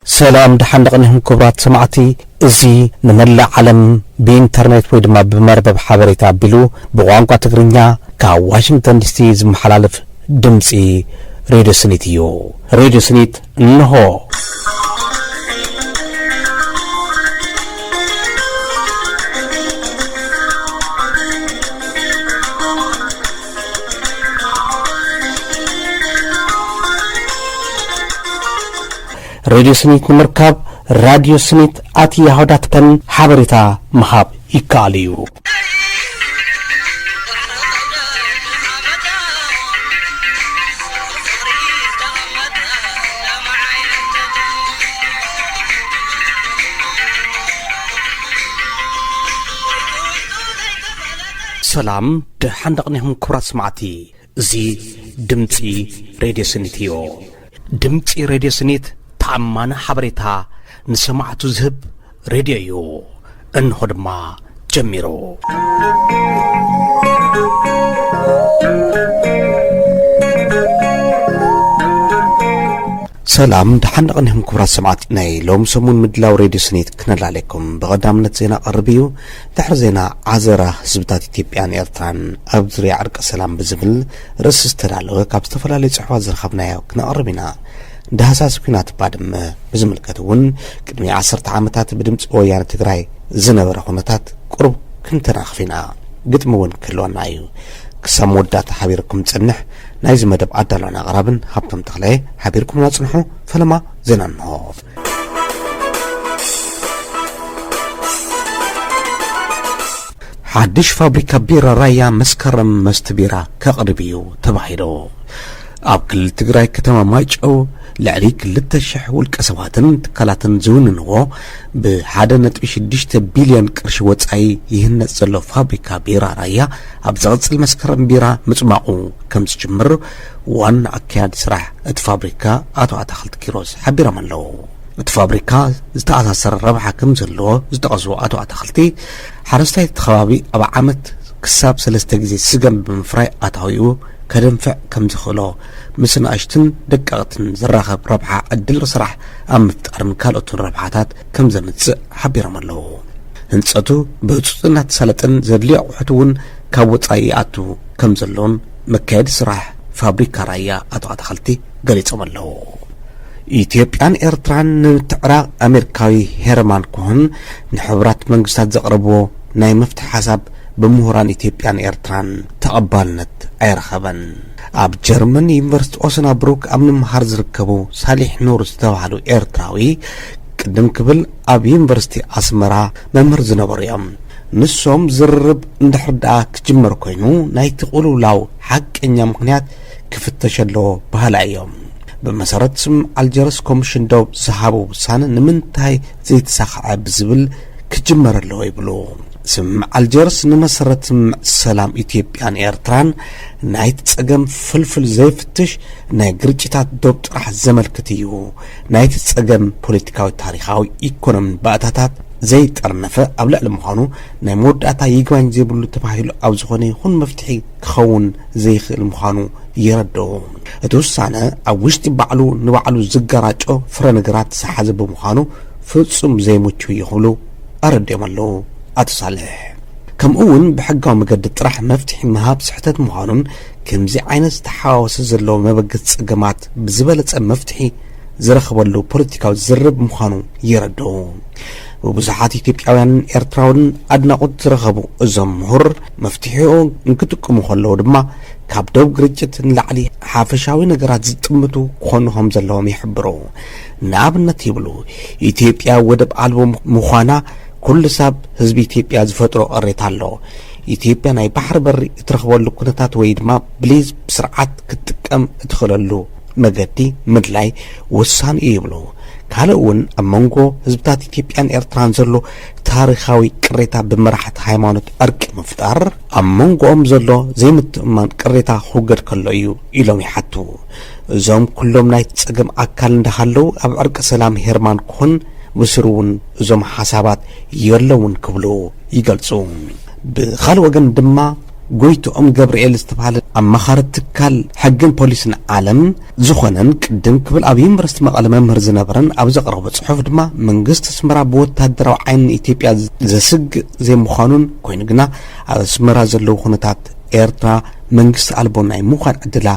سلام دحندقنهم كبرات سمعتي ازي نملع علم بإنترنت ويدما بمربب حبريتا بلو بوانقا تقرنيا كا واشنطن دي سي محلالف دمسي راديو سنيتيو راديو سنيت نهو راديو سنيت نمركب راديو سنيت اتي يهوداتكن حبريتا مهاب يكاليو سلام دحندقنهم كبرات سمعتي زي دمتي راديو سنيتيو دمتي راديو سنيت تعمانا حبريتا نسمعتو زهب راديو انهو دما جميرو سلام دحندقنهم كبرات سمعت ناي لوم سمون مدلاو راديو سنيت كنال عليكم بغدامنت زينا قربيو دحر زينا عزرة حزبتات إثيوبيان إرتران أبزري عرق سلام بزبل رس استدالو كاب استفلالي صحوات زرخبنايو كنا قربينا دهساس كنات بادم بزملكتون قدمي 10 عامتات بدمص ويان تግራይ ዝነበረ ኩነታት ቁርብ ክንተናኽፊና ግጥምውን ክልወናዩ ክሳብ መወዳእታ ሓቢርኩም ጽንሕ ናይዚ መደብ ኣዳለና ቀራብን ሃብቶም ተኽላይ ሓቢርኩም ናጽንሑ ፈለማ ዜና እንሆ ሓድሽ ፋብሪካ ቢራ ራያ መስከረም መስተ ቢራ ከቕርብዩ ተባሂሉ ኣብ ክልል ትግራይ ከተማ ማይጨው ልዕሊ 2,000 ውልቀ ሰባትን ትካላትን ዝውንንዎ ብ1.6 ቢልዮን ቅርሺ ወጻኢ ይህነጽ ዘሎ ፋብሪካ ቢራ ራያ ኣብ ዝቕጽል መስከረም ቢራ ምጽማቑ ከም ዝጅምር ዋና ኣካያዲ ስራሕ እቲ ፋብሪካ ኣቶ ኣታኽልቲ ኪሮስ ሓቢሮም ኣለዉ እቲ ፋብሪካ ዝተኣሳሰረ ረብሓ ከም ዘለዎ ዝጠቐሱ ኣቶ ኣታኽልቲ ሓረስታይ እቲ ከባቢ ኣብ ዓመት ክሳብ 3 ግዜ ስገም ብምፍራይ ኣታዊኡ كدنفع كم زخلو مسنا اشتن دققتن زراخب ربحة عدل سرح ام مفتقرن كالوتن ربحاتات كم زمتس حبيرم اللو هنساتو بوتسطنات سالتن زدليع وحتون كاوطاي اتو كم زلون مكايد سرح فابريكا رايا اتو اتخلتي قليتهم اللو ኢትዮጵያን ኤርትራን ንትዕራቅ አሜሪካዊ ሄርማን ኮን ንሕብራት መንግስታት ዘቅርቦ ናይ መፍትሒ ሓሳብ بمهران إثيوبيان إرتران تقبلنت أيرخبن أب جرمن يونيفرسيتي أوسنا بروك أمن مهار زركبو صالح نور استوحلو إرتراوي قدم قبل أب يونيفرسيتي أسمرا ممر زنبريم نسوم زرب اندحردا كجمر كوينو نايت قولو لاو حق إنيا مقنيات كفتشلو بهالايوم بمسارات سم الجرس كومشن دوب صحابو بسان نمنتاي زيت ساخع بزبل كجمر اللو يبلو سمع الجرس نمسرت سلام إثيوبيان إرتران نايت تسقم فلفل زي فتش ناي قرجتات دوب راح الزمل كتيو نايت تسقم بوليتيكاوي تاريخاوي إيكونومي باتاتات زي ترنفة أبلع لمخانو ناي موداتا يقوان زي بلو تباهيلو أو زخوني خون مفتحي كخون زي المخانو يردو اتوسانا أوشتي بعلو نبعلو زقراجو فرنقرات سحازة بمخانو فتصم زي موتشو يخولو أرد يمالو أتصالح كم أون بحقه مقد طرح مفتح مهاب صحتات مهانون كم زي عينس تحاوس زلو مبقت سقمات بزبالة مفتحي زرخبالو بوليتيكاو زرب مخانو يردو وبزحات إثيوبيان إرتراون أدنا قد زرخبو أزم مهر مفتحيو نكتوكو مخلو دما كابدوب قرجت نلعلي حافشاوي نقرات زتمتو كونهم زلوهم يحبرو نابنا تيبلو إثيوبيا ودب ألبو مخانا كل ساب حزب إثيوبيا زفترو قريتالو إثيوبيا ناي بحر بري ترخبولو كنتات ويدما بليز بسرعات كتقم ادخللو مقدي مدلاي وسان يبلو كالون أمانغو حزبتات إثيوبيان إرتران زلو تاريخاوي قريتا بمرحة هايمانوت أرك مفتار أمانغو زلو زي متأمان قريتا خوغر كالو يو إلوم يحطو زوم كلهم ناي تسقم أكال ندخلو أب أرك سلام هيرمان كون وسرون زوم حسابات يرلون كبلو يقلصون بخال وقن دما ጎይቶኦም ገብርኤል ዝተባሃለ ኣማኻሪ ትካል ሕግን ፖሊስን ዓለም ዝኾነን ቅድም ክብል ኣብ ዩኒቨርስቲ መቐለ መምህር ዝነበረን ኣብ ዘቕረቦ ጽሑፍ ድማ መንግስቲ ኣስመራ ብወታደራዊ ዓይኒ ኢትዮጵያ ዘስግእ ዘይምዃኑን ኮይኑ ግና ኣብ ኣስመራ ዘለዉ ኩነታት ኤርትራ መንግስቲ ኣልቦ ናይ ምዃን ዕድላ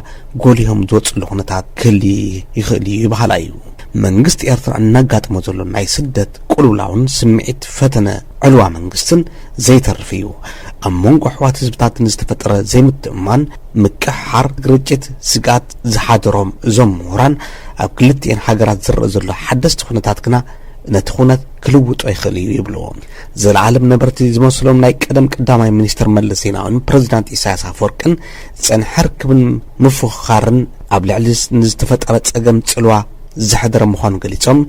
ጎሊሆም ዝወፅሉ ኩነታት ክህሊ ይኽእል እዩ ይበሃል እዩ። መንግስቲ ኤርትራ እናጋጥሞ ዘሎ ናይ ስደት ቁልውላውን ስምዒት ፈተነ ዕልዋ መንግስትን ዘይተርፍ እዩ። ኣብ መንጎ ኣሕዋት ህዝብታትን ዝተፈጠረ ዘይምትእማን ምቅሓር ግርጭት ስጋት ዝሓደሮም እዞም ምሁራን ኣብ ክልቲአን ሃገራት ዝረአ ዘሎ ሓደስቲ ኩነታት ግና ነቲ ኩነት ክልውጦ ይኽእል እዩ ይብልዎ። ዘለዓለም ነበርቲ ዝመስሎም ናይ ቀደም ቀዳማይ ሚኒስትር መለስ ዜናውን ፕረዚዳንት ኢሳያስ ኣፈወርቅን ዝጸንሐ ርክብን ምፍኽኻርን ኣብ ልዕሊ ንዝተፈጠረ ጸገም ጽልዋ ዝሕደረ ምዃኑ ገሊጾም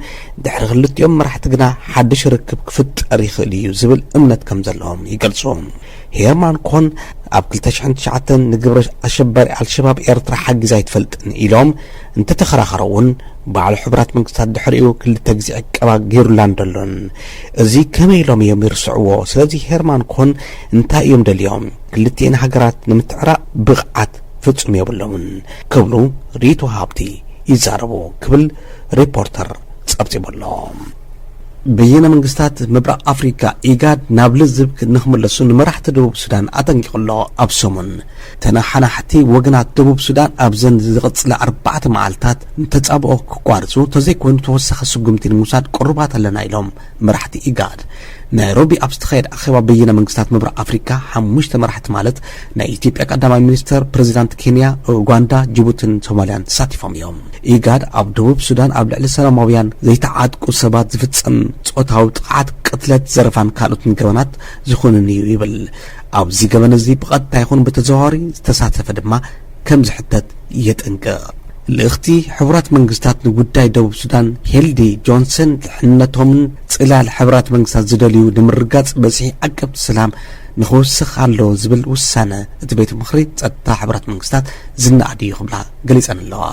ድሕሪ ክልቲኦም መራሕቲ ግና ሓድሽ ርክብ ክፍጠር ይኽእል እዩ ዝብል እምነት ከም ዘለዎም ይገልጹ። ሄርማን ኮን ኣብ 2009 ንግብረ ኣሸባሪ ኣልሸባብ ኤርትራ ሓጊዛ ኣይትፈልጥን ኢሎም እንተተኸራኸረ እውን ባዕሉ ሕብራት መንግስታት ድሕሪኡ ክልተ ግዜ ዕቀባ ገይሩላ እንተሎን እዚ ከመይ ኢሎም እዮም ይርስዕዎ? ስለዚ ሄርማን ኮን እንታይ እዮም ደልዮም? ክልቲአን ሃገራት ንምትዕራቕ ብቕዓት ፍጹም የብሎምን ክብሉ ሪቱ ሃብቲ ይዛረቡ ክብል ሪፖርተር ጸብጺበሎ። በየነ መንግስታት ምብራቕ ኣፍሪካ ኢጋድ ናብ ልዝብ ንኽምለሱ ንመራሕቲ ደቡብ ሱዳን ኣጠንቂቕሎ ኣብ ሰሙን ተናሓናሕቲ ወገናት ደቡብ ሱዳን ኣብ ዘን ዝቕጽለ 4 መዓልታት እንተጻብኦ ክቋርጹ ተዘይኮይኑ ተወሳኺ ስጉምቲ ንምውሳድ ቁርባት ኣለና ኢሎም መራሕቲ ኢጋድ ናይሮቢ ኣብ ዝተኻየደ ኣኼባ በየነ መንግስታት ምብራቕ ኣፍሪካ 5 መራሕቲ ማለት ናይ ኢትዮጵያ ቀዳማይ ሚኒስተር ፕሬዚዳንት ኬንያ ኡጋንዳ ጅቡትን ሶማልያን ተሳቲፎም እዮም። ኢጋድ ኣብ ደቡብ ሱዳን ኣብ ልዕሊ ሰላማውያን ዘይተዓድቁ ሰባት ዝፍጸም ጾታዊ ጥቃዓት ቅትለት ዘረፋን ካልኦትን ገበናት ዝኾንን እዩ ይብል። ኣብዚ ገበን እዚ ብቐጥታ ይኹን ብተዘዋዋሪ ዝተሳተፈ ድማ ከም ዝሕተት የጠንቅቕ። ልእኽቲ ሕብራት መንግስታት ንጉዳይ ደቡብ ሱዳን ሄልዲ ጆንሰን ድሕነቶምን ጽላል ሕብራት መንግስታት ዝደልዩ ንምርጋጽ በጽሒ ዓቀብቲ ሰላም ንኽውስኽ ኣሎ ዝብል ውሳነ እቲ ቤት ምኽሪ ጸጥታ ሕብራት መንግስታት ዝናኣዲ እዩ ክብላ ገሊጸን ኣለዋ።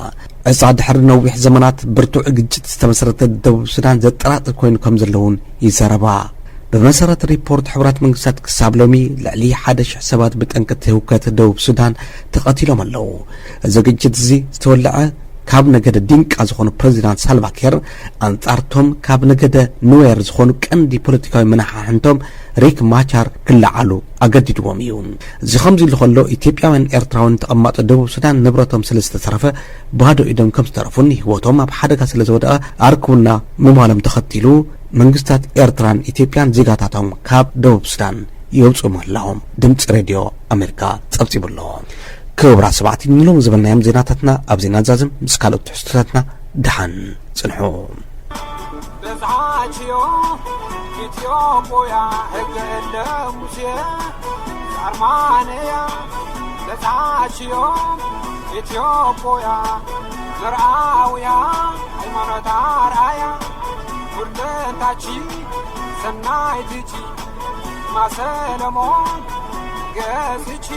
ዕጻ ድሕሪ ነዊሕ ዘመናት ብርቱዕ ግጭት ዝተመሰረተ ደቡብ ሱዳን ዘጠራጥር ኮይኑ ከም ዘለውን ይዛረባ። በመሰረት ሪፖርት ሕብራት መንግስታት ክሳብ ሎሚ ልዕሊ 1,000 ሰባት ብጠንቀት ህውከት ደቡብ ሱዳን ተቐቲሎም ኣለዉ። እዚ ግጭት እዚ ዝተወልዐ ካብ ነገደ ዲንቃ ዝኾኑ ፕሬዚዳንት ሳልቫኪር ኣንጻርቶም ካብ ነገደ ኑዌር ዝኾኑ ቀንዲ ፖለቲካዊ መናሕንቶም ሪክ ማቻር ክለዓሉ ኣገዲድዎም እዩ። እዚ ከምዚ ኢሉ ከሎ ኢትዮጵያውያን ኤርትራውን ተቐማጦ ደቡብ ሱዳን ንብረቶም ስለዝተሰረፈ ባዶ ኢዶም ከም ዝተረፉን ህይወቶም ኣብ ሓደጋ ስለዝወደቐ ኣርክቡና ምማሎም ተኸቲሉ መንግስታት ኤርትራን ኢትዮጵያን ዜጋታቶም ካብ ደቡብ ሱዳን የውፅኡ ምህላዎም ድምፂ ሬድዮ ኣሜሪካ ጸብጺቡሎ። ክቡራት ሰማዕቲ ንሎም ዝበልናዮም ዜናታትና ኣብ ዜና ዛዝም ምስ ካልኦት ትሕዝቶታትና ድሓን ጽንሑ። ኢትዮጵያ ህገለ ሙሴ አርማንያ ለታችዮ ኢትዮጵያ ዘርአውያ ሃይማኖት አርአያ ሁለታቺ ሰናይትቺ ማሰለሞን ገዝቺ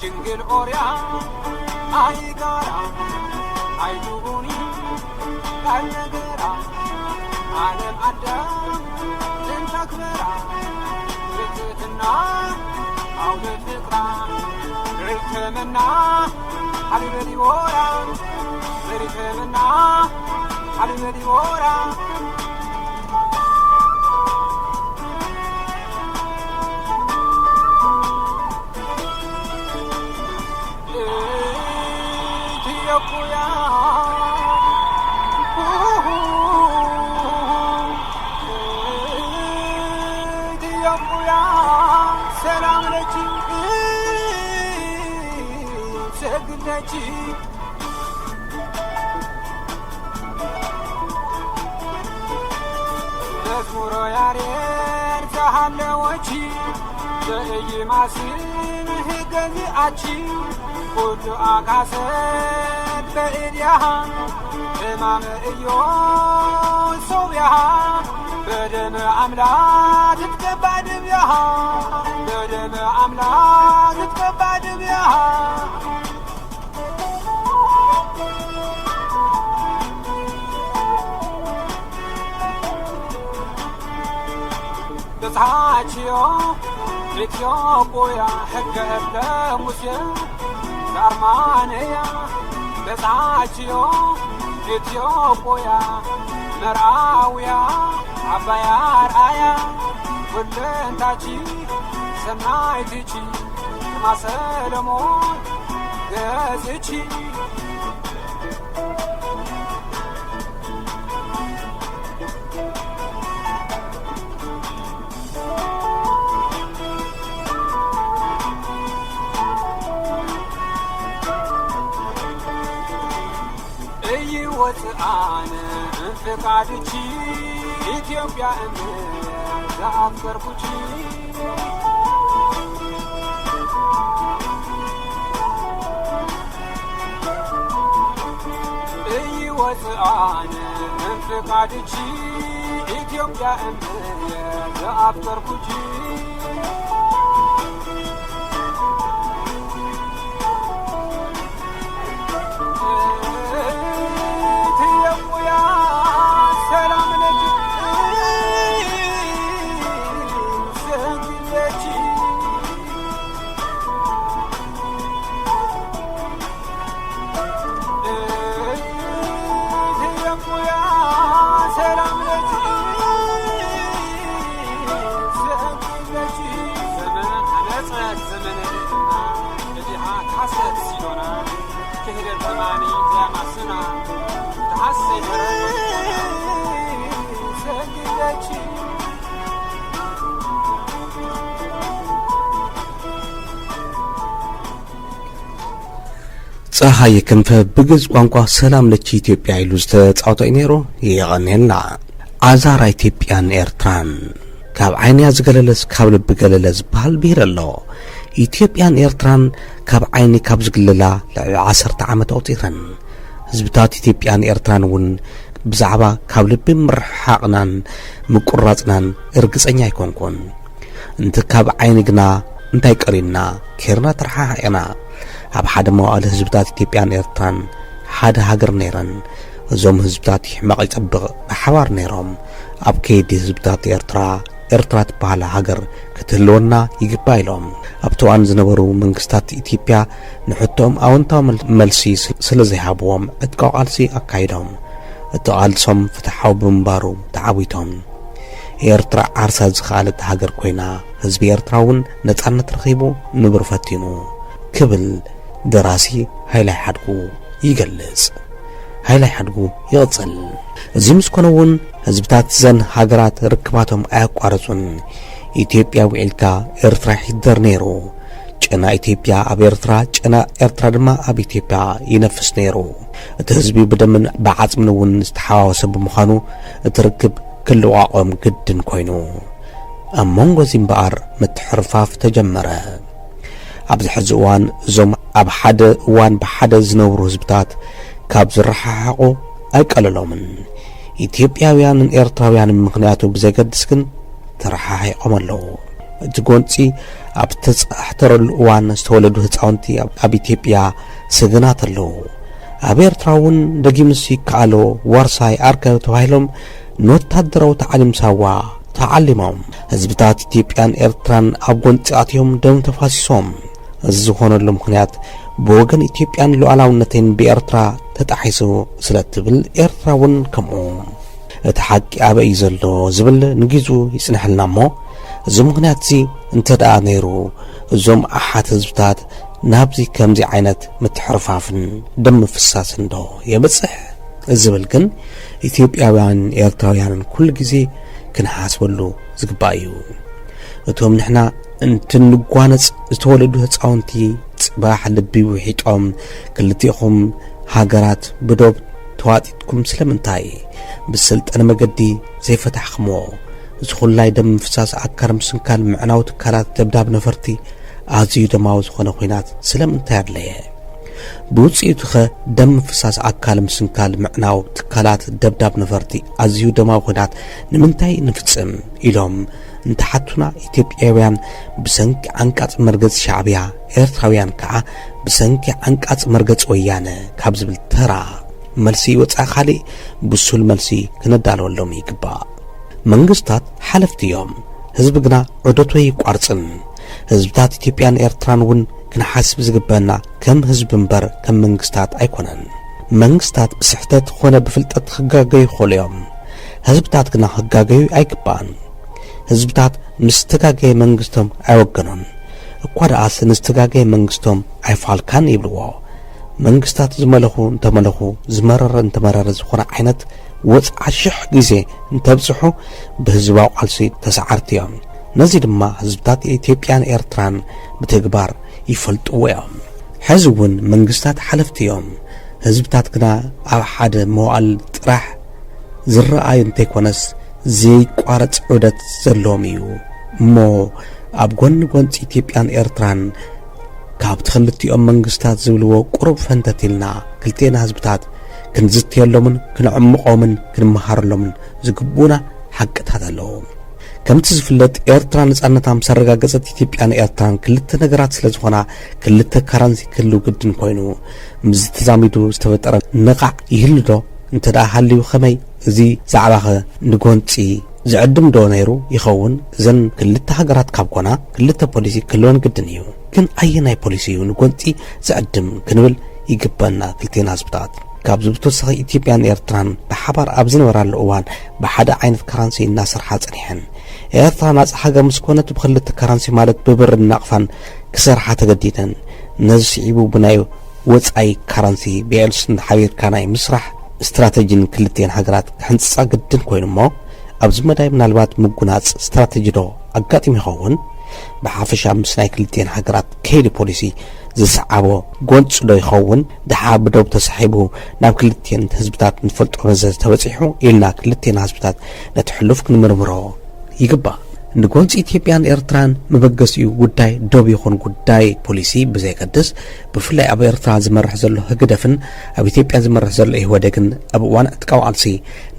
ድንግል ኦርያ አይጋራ አይዱጉኒ ካልነገራ ዓለም አዳም ልንተክበራ ርትዕትና አውደ ፍቅራ ርትዕምና አልበዲቦራ ርትዕምና አልበዲቦራ ሰላም ለቺ ሰግደቺ መዝሙሮ ያሬድ ተሃለወቺ ዘእይማስን ህገዚአቺ ኩሉ አካሰት በእድያሃ እማመ እዮ ሶብያሃ بدم أملاك تكبد بيها بدم أملاك تكبد بيها بصحاتيو إثيوبيا حق أبلا موسى كارمانيا بصحاتيو إثيوبيا مرعاويا عبايا رأيا كلن تاجي سمايتيجي ما سلمون غازيجي أنا انفقادتي إثيوبيا أمي زعفر بوتي أيوة أنا انفقادتي إثيوبيا أمي زعفر بوتي ፀሐይ ክንፈ ብግዝ ቋንቋ ሰላም ለቺ ኢትዮጵያ ይሉ ዝተጻውቶ ይነሮ ይغنيና አዛራ ኢትዮጵያን ኤርትራን ካብ ዓይንያ ዝገለለስ ካብ ልብ ገለለስ ባህል ቢር ኣሎ ኢትዮጵያን ኤርትራን ካብ ዓይኒ ካብ ዝግለላ ለ10 ዓመት ኣውጢረን ህዝብታት ኢትዮጵያን ኤርትራን ውን ብዛዕባ ካብ ልብ ምርሓቅናን ምቁራጽናን እርግጸኛ ይኮንኩን እንት ካብ ዓይኒ ግና እንታይ ቀሪና ኬርና ተርሓሓና ኣብ ሓደ መዋዕለ ህዝብታት ኢትዮጵያን ኤርትራን ሓደ ሃገር ነይረን እዞም ህዝብታት ሕማቕ ይጸብቕ ብሓባር ነይሮም ኣብ ከይዲ ህዝብታት ኤርትራ ትበሃል ሃገር ክትህልወና ይግባ ኢሎም ኣብቲ እዋን ዝነበሩ መንግስታት ኢትዮጵያ ንሕቶም ኣወንታዊ መልሲ ስለ ዘይሃብዎም ዕጥቃዊ ቃልሲ ኣካይዶም እቲ ቃልሶም ፍትሓዊ ብምንባሩ ተዓዊቶም ኤርትራ ዓርሳ ዝኸኣለት ሃገር ኮይና ህዝቢ ኤርትራ እውን ነጻነት ረኺቡ ንብሩ ፈቲኑ ክብል ደራሲ ሃይላይ ሓድጉ ይገልጽ ሃይላይ ሓድጉ ይቕጽል እዚ ምስ ኮነ እውን ህዝብታት ዘን ሃገራት ርክባቶም ኣያቋርጹን ኢትዮጵያ ውዒልካ ኤርትራ ይሕደር ነይሩ ጨና ኢትዮጵያ ኣብ ኤርትራ ጨና ኤርትራ ድማ ኣብ ኢትዮጵያ ይነፍስ ነይሩ እቲ ህዝቢ ብደምን ብዓጽምን እውን ዝተሓዋወሰ ብምዃኑ እቲ ርክብ ክልዋቆም ግድን ኮይኑ ኣብ መንጎ ዚምባር ምትሕርፋፍ ተጀመረ ኣብዚ ሕዚ እዋን እዞም ኣብ ሓደ እዋን ብሓደ ዝነብሩ ህዝብታት ካብ ዝረሓሓቁ ኣይቀለሎምን ኢትዮጵያውያንን ኤርትራውያንን ምክንያቱ ብዘገድስ ግን ተረሓሒቆም ኣለዉ እቲ ጎንፂ ኣብ ተጻሕተረሉ እዋን ዝተወለዱ ህፃውንቲ ኣብ ኢትዮጵያ ስግናት ኣለዉ ኣብ ኤርትራ እውን ደጊምስ ይከኣሎ ወርሳይ ኣርከብ ተባሂሎም ንወታደራዊ ተዓሊም ሳዋ ተዓሊሞም ህዝብታት ኢትዮጵያን ኤርትራን ኣብ ጎንፂ ኣትዮም ደም ተፋሲሶም እዚ ዝኾነሉ ምክንያት ብወገን ኢትዮጵያን ሉዓላውነትን ብኤርትራ ተጣሒሱ ስለትብል ኤርትራ እውን ከምኡ እቲ ሓቂ ኣበይ ዘሎ ዝብል ንጊዙ ይጽንሐልና እሞ እዚ ምክንያት እዚ እንተደኣ ነይሩ እዞም ኣሓት ህዝብታት ናብዚ ከምዚ ዓይነት ምትሕርፋፍን ደም ፍሳስን ዶ የበጽሕ ዝብል ግን ኢትዮጵያውያን ኤርትራውያንን ኩሉ ግዜ ክንሓስበሉ ዝግባእ እዩ እቶም ንሕና እንትንጓነጽ ዝተወለዱ ህፃውንቲ ጽባሕ ልቢ ውሒጦም ክልቲኹም ሃገራት ብዶብ ተዋጢጥኩም ስለምንታይ ብስልጠነ መገዲ ዘይፈታሕክሞ ዝኹላይ ደም ፍሳስ ኣካር ምስንካል ምዕናው ትካላት ደብዳብ ነፈርቲ ኣዝዩ ደማዊ ዝኾነ ኹይናት ስለምንታይ ኣድለየ ብውፅኢቱ ደም ፍሳስ ኣካል ምስንካል ምዕናው ትካላት ደብዳብ ነፈርቲ ኣዝዩ ደማዊ ኩናት ንምንታይ ንፍጽም ኢሎም እንተሓቱና ኢትዮጵያውያን ብሰንኪ ዓንቃጽ መርገጽ ሻዕብያ ኤርትራውያን ከዓ ብሰንኪ ዓንቃጽ መርገጽ ወያነ ካብ ዝብል ተራ መልሲ ወጻኢ ካልእ ብሱል መልሲ ክነዳለወሎም ይግባእ። መንግስታት ሓለፍቲ እዮም፣ ህዝቢ ግና ዑደቱ ይቋርጽን። ህዝብታት ኢትዮጵያን ኤርትራን እውን ክንሓስብ ዝግበአና ከም ህዝቢ እምበር ከም መንግስታት ኣይኮነን። መንግስታት ብስሕተት ኾነ ብፍልጠት ክጋገዩ ይኽእሉ እዮም፣ ህዝብታት ግና ክጋገዩ ኣይግባእን። ህዝብታት ምስ ተጋገየ መንግስቶም ኣይወገኑን፣ እኳ ደኣስ ንዝተጋገየ መንግስቶም ኣይፋልካን ይብልዎ። መንግስታት ዝመለኹ እንተመለኹ ዝመረረ እንተመረረ ዝኾነ ዓይነት ወፅዓ ሽሕ ግዜ እንተብጽሑ ብህዝባዊ ቃልሲ ተሰዓርቲ እዮም። ነዚ ድማ ህዝብታት ኢትዮጵያን ኤርትራን ብተግባር ይፈልጥዎ እዮም። ሕዚ እውን መንግስታት ሓለፍቲ እዮም፣ ህዝብታት ግና ኣብ ሓደ መዋዕል ጥራሕ ዝረኣዩ እንተይኮነስ ዘይቋረጽ ዑደት ዘለዎም እዩ እሞ ኣብ ጎኒ ጎንፂ ኢትዮጵያን ኤርትራን ካብ ትኽልቲኦም መንግስታት ዝብልዎ ቁሩብ ፈንተቲልና ክልቴና ህዝብታት ክንዝትየሎምን ክንዕምቆምን ክንመሃረሎምን ዝግቡና ሓቅታት ኣለዎ። ከምቲ ዝፍለጥ ኤርትራ ነጻነታ ምስ ኣረጋገጸት ኢትዮጵያን ኤርትራን ክልተ ነገራት ስለ ዝኾና ክልተ ካረንሲ ክህልው ግድን ኮይኑ ምስ ተዛሚዱ ዝተፈጠረ ንቓዕ ይህሉ ዶ እንተደኣ ሃልዩ ኸመይ እዚ ዛዕባኸ ንጎንፂ ዝዕድም ዶ ነይሩ ይኸውን? እዘን ክልተ ሃገራት ካብ ኮና ክልተ ፖሊሲ ክህልወን ግድን እዩ። ግን ኣየናይ ፖሊሲ እዩ ንጎንፂ ዝዕድም ክንብል ይግባና ክልቴና ህዝብታት። ካብ ብተወሳኺ ኢትዮጵያን ኤርትራን ብሓባር ኣብ ዝነበራሉ እዋን ብሓደ ዓይነት ካረንሲ እናሰርሓ ጸኒሐን። ኤርትራ ናጽ ሃገር ምስ ኮነት ብክልተ ካረንሲ ማለት ብብርን ናቕፋን ክሰርሓ ተገዲደን። ነዚ ስዒቡ ብናይ ወጻኢ ካረንሲ ብኤልስን ሓቢርካ ናይ ምስራሕ ስትራቴጂን ክልቴን ሃገራት ክሕንጽጻ ግድን ኮይኑ እሞ ኣብዚ መዳይ ምናልባት ምጉናጽ ስትራቴጂ ዶ ኣጋጢሙ ይኸውን? ብሓፈሻ ምስ ናይ ክልቴን ሃገራት ከይዲ ፖሊሲ ዝሰዓቦ ጎንጽ ዶ ይኸውን? ድሓ ብደው ተሰሒቡ ናብ ክልቴን ህዝብታት ንፈልጦ መዘዝ ተበፂሑ ኢልና ክልቴን ህዝብታት ነቲ ሕሉፍ ክንምርምሮ ይግባእ። ንጎንፂ ኢትዮጵያን ኤርትራን መበገሲኡ ጉዳይ ደብ ይኹን ጉዳይ ፖሊሲ ብዘይቀድስ ብፍላይ ኣብ ኤርትራ ዝመርሕ ዘሎ ህግደፍን ኣብ ኢትዮጵያ ዝመርሕ ዘሎ ኢህወደግን ኣብ እዋን ዕጥቃዊ ቃልሲ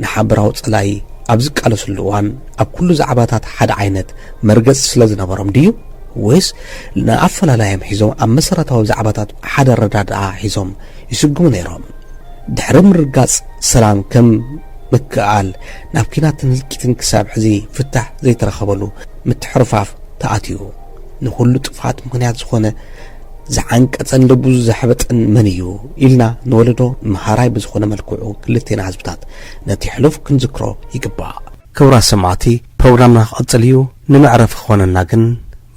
ንሓበራዊ ጸላይ ኣብ ዝቃለስሉ እዋን ኣብ ኩሉ ዛዕባታት ሓደ ዓይነት መርገጽ ስለ ዝነበሮም ድዩ ወይስ ንኣፈላላዮም ሒዞም ኣብ መሰረታዊ ዛዕባታት ሓደ ረዳድኣ ሒዞም ይስግሙ ነይሮም? ድሕሪ ምርጋጽ ሰላም ከም ምክኣል ናብ ኪናትን ህልቂትን ክሳብ ሕዚ ፍታሕ ዘይተረኸበሉ ምትሕርፋፍ ተኣትዩ ንኩሉ ጥፋት ምክንያት ዝኾነ ዝዓንቀጸን ልቡ ዘሕበጥን መን እዩ ኢልና ንወለዶ መሃራይ ብዝኾነ መልክዑ ክልቴና ህዝብታት ነቲ ሕሉፍ ክንዝክሮ ይግባእ። ክቡራት ሰማዕቲ ፕሮግራምና ክቕጽል እዩ። ንምዕረፍ ክኾነና ግን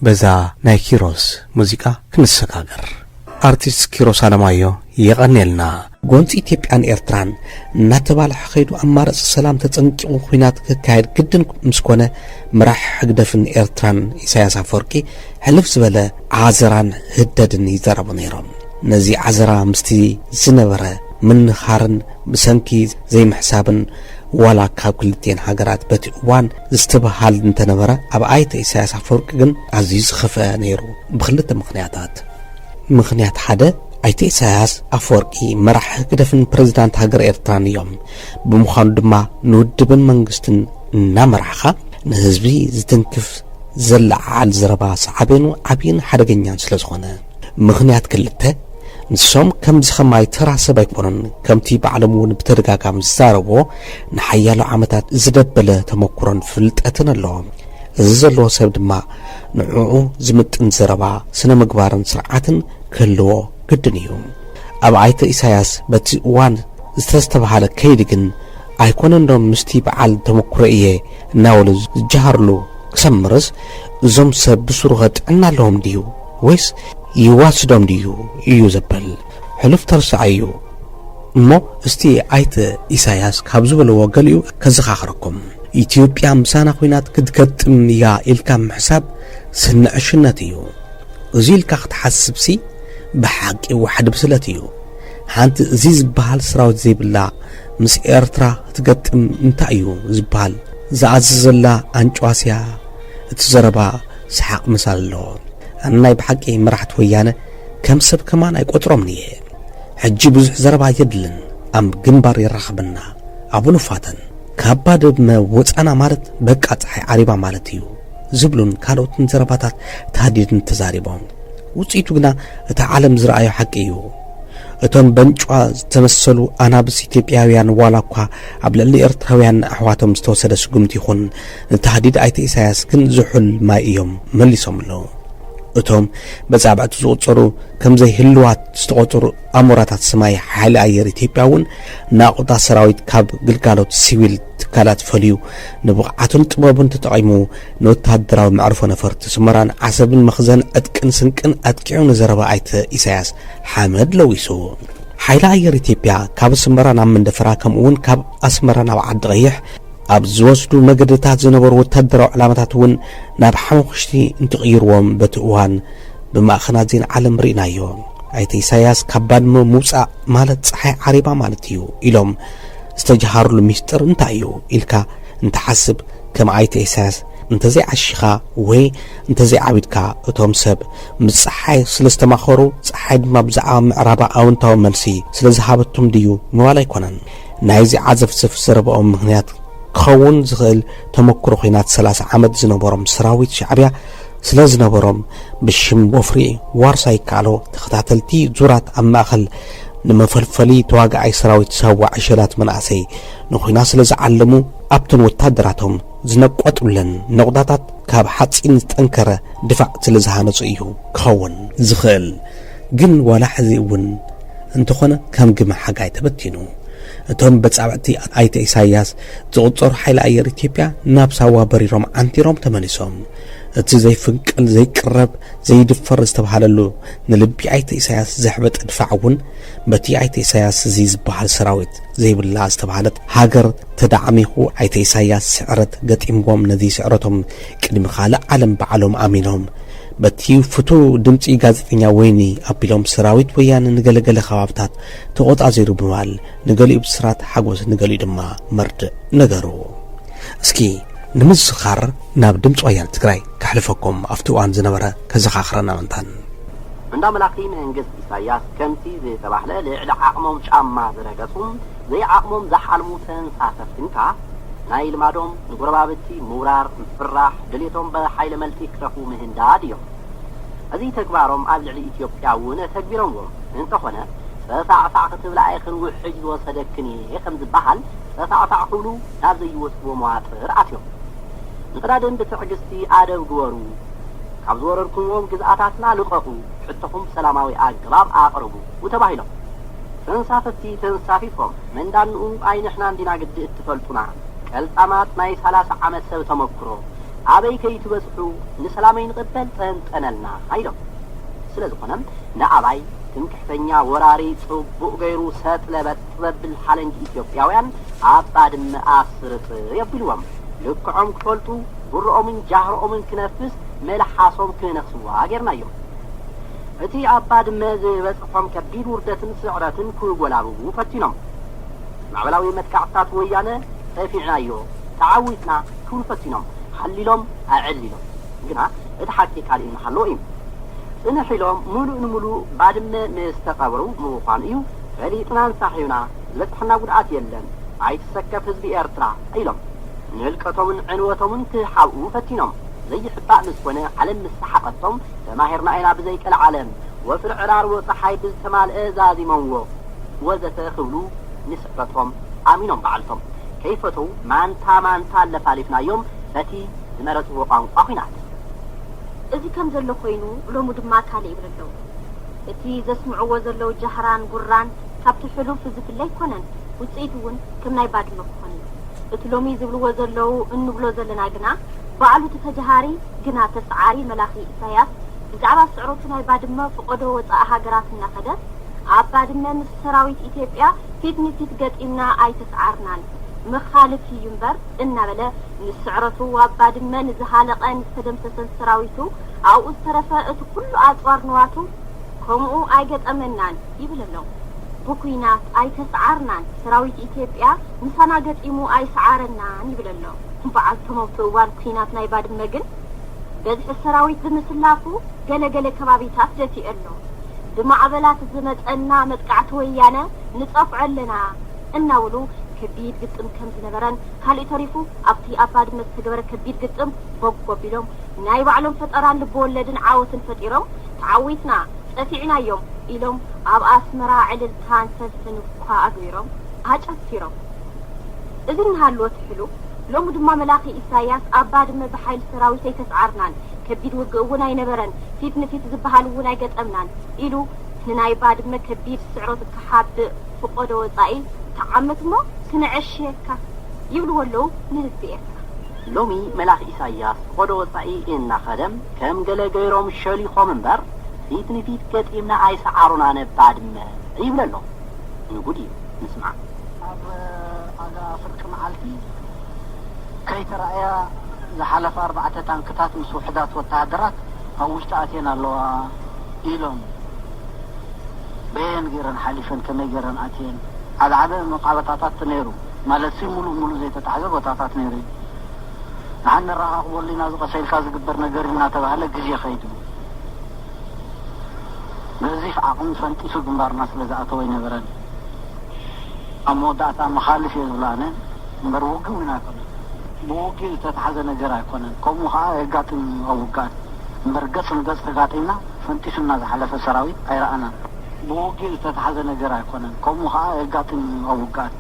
በዛ ናይ ኪሮስ ሙዚቃ ክንሰጋገር። አርቲስት ኪሮስ አለማዮ የቀነልና ጎንፂ ኢትዮጵያን ኤርትራን እናተባለ ኸይዱ አማራጭ ሰላም ተጸንቂው ኩናት ከካሄድ ግድን ምስኮነ ምራሕ ሕግደፍን ኤርትራን ኢሳያስ አፈወርቂ ሕልፍ ዝበለ ዓዘራን ህደድን ይዘረቡ ነይሮም። ነዚ ዓዘራ ምስቲ ዝነበረ ምንኻርን ብሰንኪ ዘይምሕሳብን ዋላ ካብ ክልቴን ሃገራት በቲ እዋን ዝተበሃል እንተነበረ ኣብ ኣይተ ኢሳያስ አፈወርቂ ግን ኣዝዩ ዝኸፍአ ነይሩ ብክልተ ምክንያታት። ምክንያት ሓደ ኣይተ ኢሳያስ አፈወርቂ መራሕ ሕግደፍን ፕሬዝዳንት ሃገር ኤርትራን እዮም። ብምዃኑ ድማ ንውድብን መንግስትን እናመራሓ ንህዝቢ ዝትንክፍ ዘለዓል ዘረባ ሰዓቤኑ ዓብይን ሓደገኛን ስለ ዝኾነ። ምክንያት ክልተ ንሶም ከም ዝኸማይ ተራሰብ ኣይኮኑን። ከምቲ ባዕሎም እውን ብተደጋጋሚ ዝዛረብዎ ንሓያሎ ዓመታት ዝደበለ ተመኩሮን ፍልጠትን ኣለዎም። እዚ ዘለዎ ሰብ ድማ ንዕኡ ዝምጥን ዘረባ ስነ ምግባርን ስርዓትን ክህልዎ ግድን እዩ። ኣብ ኣይተ ኢሳያስ በቲ እዋን ዝተስተባሃለ ከይዲ ግን ኣይኮነንዶም ምስቲ በዓል ተመኩሮ እየ እናበሉ ዝጀሃርሉ ክሰምርስ እዞም ሰብ ብስሩኸ ጥዕና ኣለዎም ድዩ ወይስ ይዋስዶም ድዩ እዩ ዘበል ሕሉፍ ተርሳዕ እዩ እሞ እስቲ ኣይተ ኢሳያስ ካብ ዝበልዎ ገሊኡ ከዘኻኽረኩም። ኢትዮጵያ ምሳና ኩናት ክትገጥም እያ ኢልካ ምሕሳብ ስንዕሽነት እዩ። እዚ ኢልካ ክትሓስብሲ ብሓቂ ዋሕድ ብስለት እዩ። ሓንቲ እዚ ዝበሃል ሰራዊት ዘይብላ ምስ ኤርትራ ክትገጥም እንታይ እዩ ዝበሃል ዝኣዝዘላ አንጫዋስያ እቲ ዘረባ ሰሓቅ ምሳል ኣለዎ። ኣናይ ብሓቂ መራሕቲ ወያነ ከም ሰብ ከማን ኣይቆጥሮም እየ። ሕጂ ብዙሕ ዘረባ የድልን ኣም ግንባር ይራኸብና ኣቡኑ ፋተን ከባድ ወፃና ማለት በቃ ፀሓይ ዓሪባ ማለት እዩ ዝብሉን ካልኦትን ዘረባታት ተሃዲድን ተዛሪቦም ውጽኢቱ ግና እቲ ዓለም ዝረኣዮ ሓቂ እዩ እቶም በንጫ ዝተመሰሉ ኣናብስ ኢትዮጵያውያን ዋላ እኳ ኣብ ልዕሊ ኤርትራውያን ኣሕዋቶም ዝተወሰደ ስጉምቲ ይኹን ንተሃዲድ ኣይተ ኢሳያስ ግን ዝሑል ማይ እዮም መሊሶም ኣለዉ እቶም በጻብዕቱ ዝቁፀሩ ከምዘይ ህልዋት ዝተቆፀሩ ኣሞራታት ሰማይ ሓይሊ ኣየር ኢትዮጵያ እውን ናቁጣ ሰራዊት ካብ ግልጋሎት ሲቪል ትካላት ፈልዩ ንብቕዓቱን ጥበቡን ተጠቒሙ ንወታደራዊ መዕርፎ ነፈርቲ ስመራን ዓሰብን መኽዘን ዕጥቅን ስንቅን ኣጥቂዑ ንዘረባ ኣይተ ኢሳያስ ሓመድ ለዊሱ ሓይሊ ኣየር ኢትዮጵያ ካብ ስመራ ናብ መንደፈራ ከምኡውን ካብ ኣስመራ ናብ ዓዲ ቀይሕ ኣብ ዝወስዱ መገድታት ዝነበሩ ወታደራዊ ዕላማታት እውን ናብ ሓሙኽሽቲ እንትቕይርዎም በቲ እዋን ብማእኸናት ዜና ዓለም ርኢናዮ ኣይተ ኢሳያስ ካብ ባድመ ምውፃእ ማለት ፀሓይ ዓሪባ ማለት እዩ ኢሎም ዝተጀሃሩሉ ሚስጥር እንታይ እዩ ኢልካ እንተሓስብ ከም ኣይተ ኢሳያስ እንተዘይ ዓሽኻ ወይ እንተዘይ ዓቢድካ እቶም ሰብ ምስ ፀሓይ ስለ ዝተማኸሩ ፀሓይ ድማ ብዛዕባ ምዕራባ ኣውንታዊ መልሲ ስለ ዝሃበቶም ድዩ ምባል ኣይኮነን ናይዚ ዓዘፍስፍ ዘረብኦም ምክንያት ክኸውን ዝኽእል ተመክሮ ኹናት 30 ዓመት ዝነበሮም ሰራዊት ሻዕብያ ስለ ዝነበሮም ብሽም ወፍሪ ዋርሳ ይከኣሎ ተኸታተልቲ ዙራት ኣብ ማእኸል ንመፈልፈሊ ተዋጋዓይ ሰራዊት ሰዋዕ ዕሸላት መናእሰይ ንኹና ስለ ዝዓለሙ ኣብተን ወታደራቶም ዝነቆጡለን ነቑጣታት ካብ ሓፂን ዝጠንከረ ድፋዕ ስለ ዝሃነፁ እዩ ክኸውን ዝኽእል ግን ዋላ ሕዚ እውን እንተኾነ ከም ግመ ሓጋይ ተበቲኑ እቶም በጻብዕቲ ኣይተ ኢሳያስ ዝቁፀሩ ሓይሊ ኣየር ኢትዮጵያ ናብ ሳዋ በሪሮም ዓንቲሮም ተመሊሶም እቲ ዘይፍንቅል ዘይቅረብ ዘይድፈር ዝተባሃለሉ ንልቢ ኣይተ ኢሳያስ ዘሕበጥ ድፋዕ እውን በቲ ኣይተ ኢሳያስ እዚ ዝበሃል ሰራዊት ዘይብላ ዝተባሃለት ሃገር ተዳዕሚኹ ኣይተ ኢሳያስ ስዕረት ገጢምዎም ነዚ ስዕረቶም ቅድሚ ካልእ ዓለም በዓሎም ኣሚኖም በቲ ፍቱ ድምፂ ጋዜጠኛ ወይኒ ኣቢሎም ሰራዊት ወያነ ንገለገለ ከባብታት ተቆጣዚሩ ብምባል ንገሊኡ ብስራት ሓጎስ ንገሊኡ ድማ መርድእ ነገሩ እስኪ ንምዝኻር ናብ ድምፂ ወያነ ትግራይ ካሕልፈኩም ኣብቲ እዋን ዝነበረ ከዘኻኽረና ምንታን እንዳ መላኺ መንግስት ኢሳያስ ከምቲ ዝተባህለ ልዕሊ ዓቕሞም ጫማ ዝረገፁን ዘይዓቕሞም ዝሓልሙ ተንሳፈፍትንካ ናይ ልማዶም ንጎረባብቲ ምውራር ምፍራሕ ድሌቶም ብሓይለ መልቲ ክረፉ ምህንዳድ እዮም እዚ ተግባሮም ኣብ ልዕሊ ኢትዮጵያ እውን ተግቢሮምዎም እንተኾነ ተሳዕሳዕ ክትብላ ኣይኽን ውሕጅ ዝወሰደክን እየ ከም ዝበሃል ተሳዕሳዕ ክብሉ ናብ ዘይወስድዎ መዋጥር ኣትዮም ንቕዳድን ብትዕግስቲ ኣደብ ግበሩ ካብ ዝወረድኩምዎም ግዝኣታትና ልቐቑ ሕቶኹም ሰላማዊ ኣገባብ ኣቕርቡ ተባሂሎም ተንሳፈፍቲ ተንሳፊፎም መንዳንኡ ኣይንሕና እንዲና ግድእ እትፈልጡና ቀልጣማት ናይ 30 ዓመት ሰብ ተመክሮ ኣበይ ከይትበጽሑ ንሰላመይ ንቕበል ጠንጠነልና ኢሎም ስለ ዝኾነም ንኣባይ ትምክሕተኛ ወራሪ ጽቡቕ ገይሩ ሰጥለበት ትበብል ሓለንጂ ኢትዮጵያውያን ኣብ ባድመ ኣስርጥ የብልዎም ልክዖም ክፈልጡ ጉርኦምን ጃህሮኦምን ክነፍስ መልሓሶም ክነኽስዋ ጌርናዮም እቲ ኣብ ባድመ ዝበጽሖም ከቢድ ውርደትን ስዕረትን ክጎላብቡ ፈቲኖም ማዕበላዊ መትካዕታት ወያነ ተፊዕናዮ ተዓዊትና ክብሉ ፈቲኖም ሓሊሎም ኣዕሊሎም ግና እቲ ሓቂ ካልእ መሓሎ እዩ እንሒሎም ሙሉእ ንሙሉእ ባድመ ምስተቐብሩ ምዃኑ እዩ ፈሊጥናን ሳሒብና ዝበፅሐና ጉድኣት የለን ኣይትሰከፍ ህዝቢ ኤርትራ ኢሎም ንህልቀቶምን ዕንወቶምን ክሓብኡ ፈቲኖም ዘይሕባእ ምስ ኮነ ዓለም ምስ ሰሓቐቶም ተማሂርና ኢና ብዘይቀል ዓለም ወፍሪ ዕራር ወፀሓይ ብዝተማልአ ዛዚሞምዎ ወዘተ ክብሉ ንስዕበቶም ኣሚኖም በዓልቶም ከይፈተው ማንታ ማንታ ኣለፋሊፍናዮም በቲ ዝመረፅዎ ቋንቋ ኹናት እዚ ከም ዘሎ ኮይኑ ሎሙ ድማ ካልእ ይብለለው እቲ ዘስምዕዎ ዘለው ጃህራን ጉራን ካብቲ ሕሉፍ ዝፍለ ይኮነን ውፅኢት እውን ከም ናይ ባድመ ክኾን እቲ ሎሚ ዝብልዎ ዘለው እንብሎ ዘለና ግና በዓሉ ተተጃሃሪ ግና ተሰዓሪ መላኺ ኢሳያስ ብዛዕባ ስዕረቱ ናይ ባድመ ፍቆዶ ወፃእ ሃገራት እናኸደ ኣብ ባድመ ምስ ሰራዊት ኢትዮጵያ ፊት ንፊት ገጢምና ኣይተሰዓርናን مخالف ينبر إنما نسعرته وبعد ما نزهالق أن تدم تسن سراويته أو استرفاء كل أطوار نواته كمو أيجت أمنان يبلغ بكوينات أي تسعرنان سراويت إثيوبيا نسانا قد إمو أي سعرنان يبلغ بعد تموتوان كوينات نايباد مجن بدح السراويت بمسلافو جل كبابي تفجتي إلو بمعبلات زمتنا متقعت ويانا نطفعلنا እናውሉ ከቢድ ግጥም ከም ዝነበረን ካልእ ተሪፉ ኣብቲ ኣባድ መስተገበረ ከቢድ ግጥም ቦጎቢሎም ናይ ባዕሎም ፈጠራን ልቦወለድን ዓወትን ፈጢሮም ተዓዊትና ጠፊዕናዮም ኢሎም ኣብ ኣስመራ ዕልልታን ሰልፍን እኳ ኣግቢሮም ኣጨፊሮም እዚ ንሃልዎ ትሕሉ ሎሙ ድማ መላኺ ኢሳያስ ኣባድ ብሓይል ሰራዊት ተስዓርናን ከቢድ ውግእ እውን ኣይነበረን ፊት ንፊት ዝበሃል እውን ኣይገጠምናን ኢሉ ናይ ባድመ ከቢድ ስዕሮት ክሓብእ ፍቆዶ ወፃኢ تعمت ما كنعشيك يبلو ولو نهزيك لومي ملاخ إساياس قدو وصعي إنا خدم كم قلق غيرهم الشولي خومنبر فيتني فيت كتئمنا عيسى عارونا نبعد ما يبلو له نقولي نسمع أغا فرق معالتي كي ترأيا زحالف 4 تانكتات من وحدات والتعدرات أوش تأتينا اللو إيلون بين غيران حالفا كما غيران أتين على عدد مقابطات نيرو مالسي مولو زي تتعجب وطاطات نيري نحن الرها أولي نازق سيل كاز قبر نقرنا تبعلا قزي خيدو قزيف عقم فانتيسو قنبار ناس لزعطوي نبران أمو داتا مخالف يزولانا نبر وقو مناكونا بوقي تتحزن نقرا يكونا كومو ها يقاتل أوقات نبر قصن قص تقاتينا فانتيسو ناز حلف السراوي أي رأنا بوقي تتحزن نقرا يكونا كومو ها يقاتل أوقات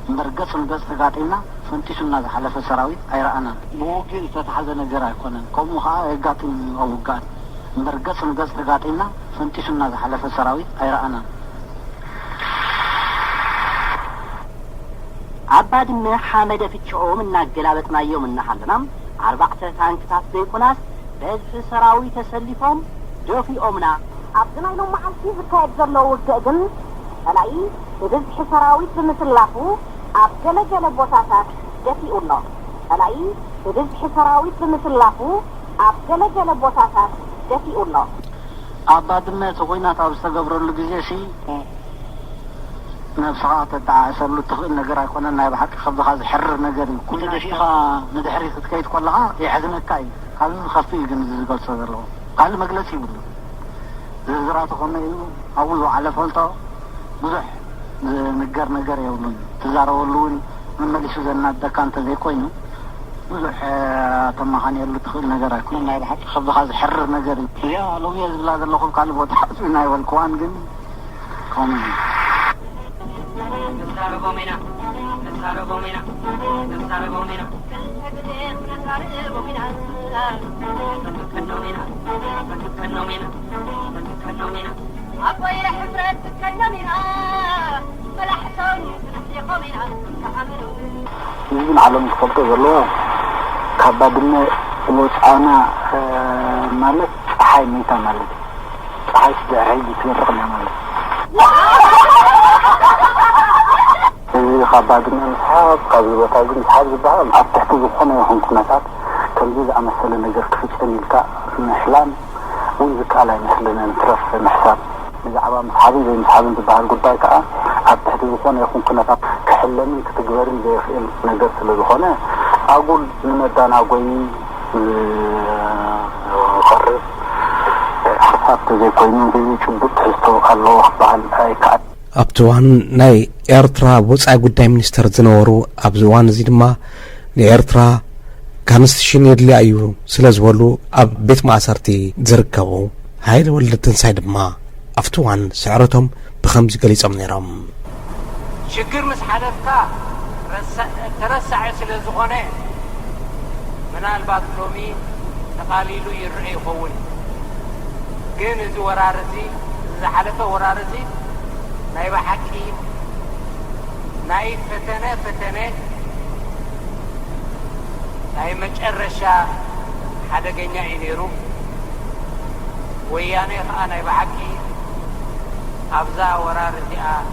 نبر قصن قص تقاتينا فانتيسو ناز حلف السراوي أي رأنا بوقي تتحزن نقرا يكونا كومو ها يقاتل أوقات نبر قصن قص تقاتينا فانتيسو ناز حلف السراوي أي رأنا عباد ما حامد في الشعوم الناقلابتنا يوم النحلنا 4 تانكتات بيكوناس بس سراوي تسلفهم جوفي أمنا عبدنا يلوم معالتي بكايد زرلو وقدم ألاقي بزح سراوي بمثل لافو عبدنا جلب وطاسات جفي الله ألاقي بزح سراوي بمثل لافو عبدنا جلب وطاسات جفي الله عباد ما تقوينا تابستا قبرو لقزيشي نفسها تتعاسر له تخيل نقرأ يكون أنها بحق خبضها حر نقرأ كل دقيقة ندحري تتكيد كلها يحزن الكاي قال خفيف جنز قال صدر له قال مجلس يبدو زرعت خلنا يلو أولو على فلطة بزح نقر يولون تزاروا اللون من مجلس زنات دكان تزي كوينو بزح تمهاني يلو تخيل نقرأ يكون أنها بحق خبضها حر نقرأ يا لو يزل هذا اللغة قال بوتحاسبنا والكوان جن كومين نسارو بومينا أبوي حفرت كنومينا ملحتون يقومينا يجب على مخطط الله كبدنا وصعنا مالك حي ميتا مالك حي سدعي بتورقنا مالك خبادنا الحاب قبل وتاجر الحاب بعض تحت الخنا يهم كناسات كل مثلا نجر كفيش تنيلكا محلام ويزك على مثلا نترف محساب إذا عوام صحابي زي صحابي تبع القطاع كا تحت الخنا يهم كناسات كحلمي كتجارين زي نجر الخنا أقول لمدانا قوي قرر حساب زي كوينين زي شبوت حستو الله بعد هاي كات ኣብቲዋን ናይ ኤርትራ ወፃኢ ጉዳይ ሚኒስተር ዝነበሩ ኣብ ዝዋን እዚ ድማ ንኤርትራ ካንስቲሽን የድልያ እዩ ስለ ዝበሉ ኣብ ቤት ማእሰርቲ ዝርከቡ ሃይለ ወልደ ትንሳኤ ድማ ኣብቲዋን ስዕረቶም ብኸምዚ ገሊፆም ነይሮም ችግር ምስ ሓለፍካ ተረሳዕ ስለ ዝኾነ ምናልባት ሎሚ ተቃሊሉ ይርአ ይኸውን ግን እዚ ወራርዚ ዝሓለፈ ወራርዚ ناي بحكي ناي فتنة ناي مجرشة حدا جنيا ينيرو وياني أنا بحكي أبزا ورا رزقا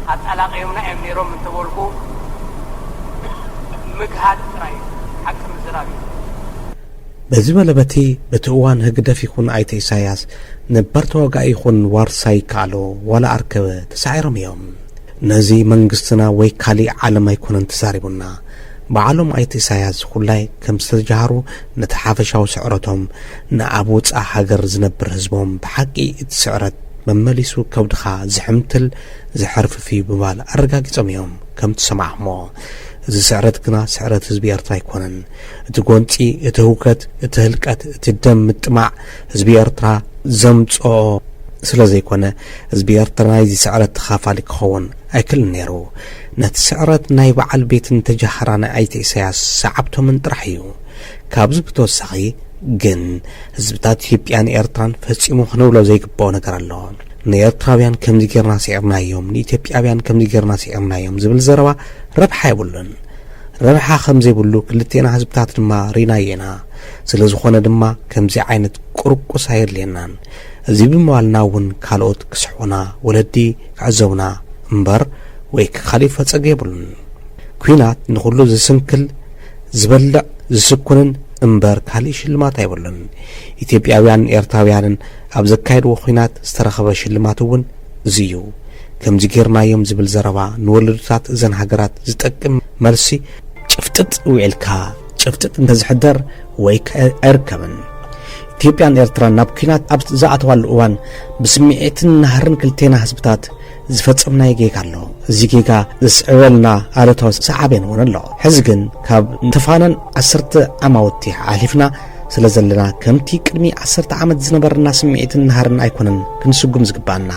أتلاق يومنا ينيرو من تقولكو مجهد راي حكم زرابي በዚህ በለበቲ በትእዋን ህግደፍ ይኹን ኣይተ ኢሳያስ ነበር ተወጋኢ ይኹን ዋርሳይ ካሎ ወላ ኣርከበ ተሳዒሮም እዮም ነዚ መንግስትና ወይ ካሊእ ዓለም ኣይኮነን ተዛሪቡና በዓሎም ኣይተ ኢሳያስ ኩላይ ከም ዝተጃሃሩ ነቲ ሓፈሻዊ ስዕረቶም ንኣብ ወፃእ ሃገር ዝነብር ህዝቦም ብሓቂ እቲ ስዕረት መመሊሱ ከውድኻ ዝሕምትል ዝሕርፍ ፊ ብባል ኣረጋጊጾም እዮም ከም ትሰማዕሞ እዚ ስዕረት ግና ስዕረት ህዝቢ ኤርትራ ኣይኮነን እቲ ጎንፂ እቲ ህውከት እቲ ህልቀት እቲ ደም ምጥማዕ ህዝቢ ኤርትራ ዘምጾ ስለ ዘይኮነ ህዝቢ ኤርትራ ናይዚ ስዕረት ተኻፋሊ ክኸውን ኣይክልን ነይሩ ነቲ ስዕረት ናይ በዓል ቤትን ተጃሃራና ኣይተ ኢሳያስ ሰዓብቶምን ጥራሕ እዩ ካብዚ ብተወሳኺ ግን ህዝብታት ኢትዮጵያን ኤርትራን ፈጺሙ ክንብሎ ዘይግባኦ ነገር ኣሎ ንኤርትራውያን ከምዚ ጌርና ስዒርናዮም ንኢትዮጵያውያን ከምዚ ጌርና ስዒርናዮም ዝብል ዘረባ ረብሓ የብሉን ረብሓ ከምዘይብሉ ክልቴና ህዝብታት ድማ ሪናየና ስለ ዝኾነ ድማ ከምዚ ዓይነት ቁርቁስ ኣየድልየናን እዚ ብምባልና እውን ካልኦት ክስሕቁና ወለዲ ክዕዘቡና እምበር ወይ ካሊእ ፈፀገ የብሉን ኩናት ንኹሉ ዝስንክል ዝበልዕ ዝስኩንን እምበር ካሊእ ሽልማት ኣይብሉን ኢትዮጵያውያን ኤርትራውያንን ኣብ ዘካየድዎ ኩናት ዝተረኸበ ሽልማት እውን እዚ እዩ ከምዚ ጌርናዮም ዝብል ዘረባ ንወለዶታት እዘን ሃገራት ዝጠቅም መልሲ ጭፍጥጥ ውዒልካ ጭፍጥጥ እንተዝሕደር ወይ ኣይርከብን ኢትዮጵያን ኤርትራን ናብ ኩናት ኣብ ዝኣተዋሉ እዋን ብስምዒትን ናህርን ክልቴና ህዝብታት ዝፈጸምናይ ጌጋ ኣሎ እዚ ጌጋ ዝስዕበልና ኣለታዊ ሰዓብን እውን ኣሎ ሕዚ ግን ካብ ተፋነን 10 ዓመት ሓሊፍና ስለ ዘለና ከምቲ ቅድሚ 10 ዓመት ዝነበርና ስምዒትን ናህርን ኣይኮነን ክንስጉም ዝግባአና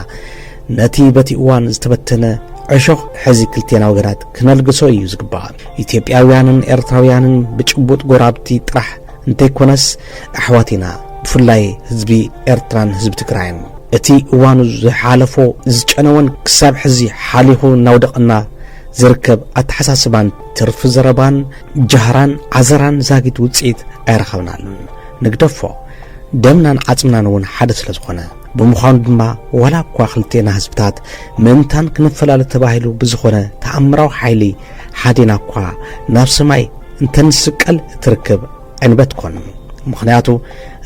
ነቲ በቲ እዋን ዝተበተነ ዕሾኽ ሕዚ ክልቴና ወገናት ክነልግሶ እዩ ዝግባእ ኢትዮጵያውያንን ኤርትራውያንን ብጭቡጥ ጎራብቲ ጥራሕ እንተይኮነስ ኣሕዋቲና ብፍላይ ህዝቢ ኤርትራን ህዝቢ ትግራይን እቲ እዋኑ ዝሓለፎ ዝጨነወን ክሳብ ሕዚ ሓሊኹ እናውደቕና ዝርከብ ኣተሓሳስባን ትርፊ ዘረባን ጃህራን ዓዘራን ዛጊድ ውፅኢት ኣይረኸብናሉን ንግደፎ ደምናን ዓጽምናን እውን ሓደ ስለ ዝኾነ ብምዃኑ ድማ ወላ እኳ ክልቴና ህዝብታት ምእንታን ክንፈላለ ተባሂሉ ብዝኾነ ተኣምራዊ ሓይሊ ሓዴና እኳ ናብ ሰማይ እንተንስቀል እትርክብ ዕንበት ኮኑ ምኽንያቱ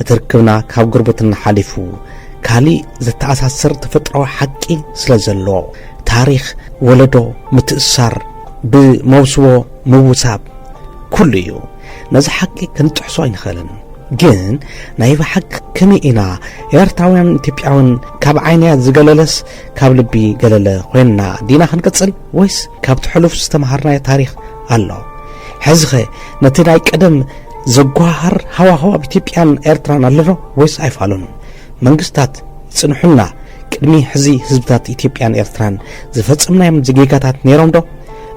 እትርክብና ካብ ጉርብትና ሓሊፉ ካሊእ ዘተኣሳስር ተፈጥሮዊ ሓቂ ስለ ዘሎ ታሪኽ ወለዶ ምትእሳር ብመውስቦ ምውሳብ ኩሉ እዩ ነዚ ሓቂ ክንጥሕሶ ኣይንኽእልን ግን ናይ ብሓቂ ከመይ ኢና ኤርትራውያን ኢትዮጵያውን ካብ ዓይንያ ዝገለለስ ካብ ልቢ ገለለ ኮይንና ዲና ክንቅጽል ወይስ ካብ ትሕሉፍ ዝተምሃርናዮ ታሪኽ ኣሎ ሕዚ ኸ ነቲ ናይ ቀደም ዘጓሃር ሃዋሃው ኣብ ኢትዮጵያን ኤርትራን ኣለዶ ወይስ ኣይፋሉን መንግስታት ጽንሑና ቅድሚ ሕዚ ህዝብታት ኢትዮጵያን ኤርትራን ዝፈጽምናዮም ዝጌጋታት ነይሮም ዶ